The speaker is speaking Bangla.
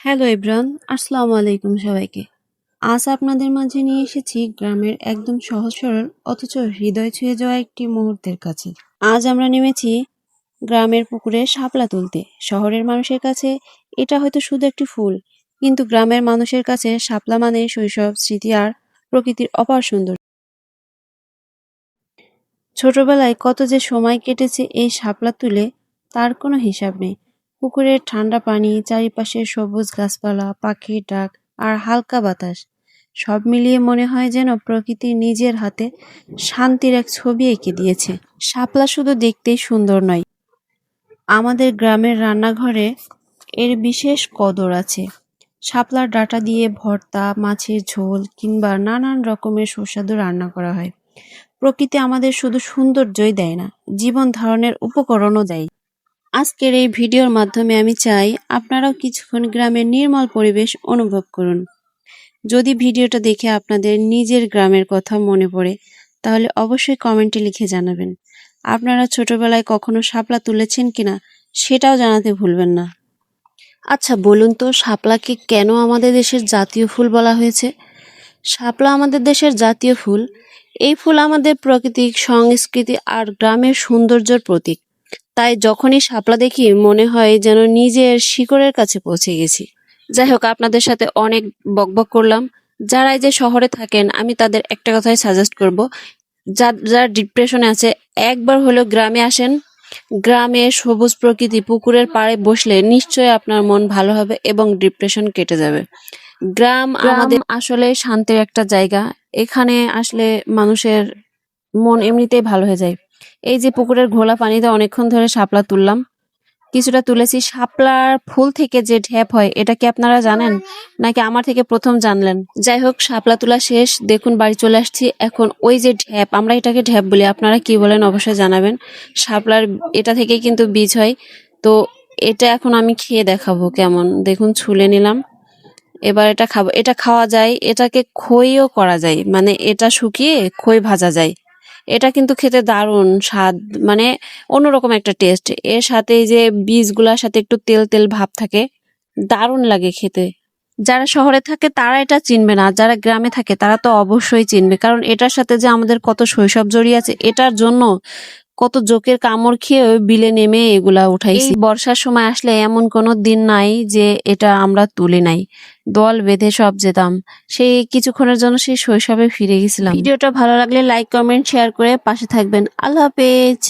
হ্যালো এভরান, আসসালামু আলাইকুম সবাইকে। আজ আপনাদের মাঝে নিয়ে এসেছি গ্রামের একদম সহজ সরল অথচ হৃদয় ছুঁয়ে যাওয়া একটি মুহূর্তের কাছে। আজ আমরা নেমেছি গ্রামের পুকুরে শাপলা তুলতে। শহরের মানুষের কাছে এটা হয়তো শুধু একটি ফুল, কিন্তু গ্রামের মানুষের কাছে শাপলা মানে শৈশব, স্মৃতি আর প্রকৃতির অপার সুন্দর। ছোটবেলায় কত যে সময় কেটেছে এই শাপলা তুলে তার কোনো হিসাব নেই। পুকুরের ঠান্ডা পানি, চারিপাশে সবুজ গাছপালা, পাখির ডাক আর হালকা বাতাস, সব মিলিয়ে মনে হয় যেন প্রকৃতি নিজের হাতে শান্তির এক ছবি এঁকে দিয়েছে। শাপলা শুধু দেখতেই সুন্দর নয়, আমাদের গ্রামের রান্নাঘরে এর বিশেষ কদর আছে। শাপলার ডাঁটা দিয়ে ভর্তা, মাছের ঝোল কিংবা নানান রকমের সুস্বাদু রান্না করা হয়। প্রকৃতি আমাদের শুধু সৌন্দর্যই দেয় না, জীবন ধারণের উপকরণও দেয়। আজকের এই ভিডিওর মাধ্যমে আমি চাই আপনারাও কিছুক্ষণ গ্রামের নির্মল পরিবেশ অনুভব করুন। যদি ভিডিওটা দেখে আপনাদের নিজের গ্রামের কথা মনে পড়ে, তাহলে অবশ্যই কমেন্টে লিখে জানাবেন। আপনারা ছোটবেলায় কখনো শাপলা তুলেছেন কিনা সেটাও জানাতে ভুলবেন না। আচ্ছা বলুন তো, শাপলাকে কেন আমাদের দেশের জাতীয় ফুল বলা হয়েছে? শাপলা আমাদের দেশের জাতীয় ফুল। এই ফুল আমাদের প্রাকৃতিক সংস্কৃতি আর গ্রামের সৌন্দর্যের প্রতীক। তাই যখনই শাপলা দেখি মনে হয় যেন নিজের শিকড়ের কাছে পৌঁছে গেছি। যাই হোক, আপনাদের সাথে অনেক বকবক করলাম। যারা এই যে শহরে থাকেন, আমি তাদের একটা কথাই সাজেস্ট করব, যারা ডিপ্রেশনে আছে, একবার হলেও গ্রামে আসেন। গ্রামে সবুজ প্রকৃতি, পুকুরের পাড়ে বসলে নিশ্চয়ই আপনার মন ভালো হবে এবং ডিপ্রেশন কেটে যাবে। গ্রাম আমাদের আসলে শান্তির একটা জায়গা। এখানে আসলে মানুষের মন এমনিতেই ভালো হয়ে যায়। এই যে পুকুরের ঘোলা পানিতে অনেকক্ষণ ধরে শাপলা তুললাম, কিছুটা তুলেছি। শাপলার ফুল থেকে যে ঢ্যাপ হয়, এটা কি আপনারা জানেন নাকি আমার থেকে প্রথম জানলেন? যাই হোক, শাপলা তোলা শেষ, দেখুন বাড়ি চলে আসছি। এখন ওই যে ঢ্যাপ, আমরা এটাকে ঢ্যাপ বলি, আপনারা কি বলেন অবশ্যই জানাবেন। শাপলার এটা থেকে কিন্তু বীজ হয়। তো এটা এখন আমি খেয়ে দেখাবো কেমন, দেখুন ছুলে নিলাম। এবার এটা খাবো। এটা খাওয়া যায়, এটাকে খইও করা যায়, মানে এটা শুকিয়ে খই ভাজা যায়। এটা কিন্তু খেতে দারুণ স্বাদ, মানে অন্যরকম একটা টেস্ট। এর সাথে এই যে বীজগুলোর সাথে একটু তেল তেল ভাব থাকে, দারুণ লাগে খেতে। যারা শহরে থাকে তারা এটা চিনবে না, যারা গ্রামে থাকে তারা তো অবশ্যই চিনবে, কারণ এটার সাথে যে আমাদের কত শৈশব জড়িয়ে আছে, এটার জন্য কত জোকের কামড় খেয়ে ওই বিলে নেমে এগুলা উঠাইছি। এই বর্ষার সময় আসলে এমন কোনো দিন নাই যে এটা আমরা তুলি নাই, দল বেঁধে সব যেতাম। সেই কিছুক্ষণের জন্য সেই শৈশবে ফিরে গেছিলাম। ভিডিওটা ভালো লাগলে লাইক, কমেন্ট, শেয়ার করে পাশে থাকবেন। আল্লাহ হাফেজ।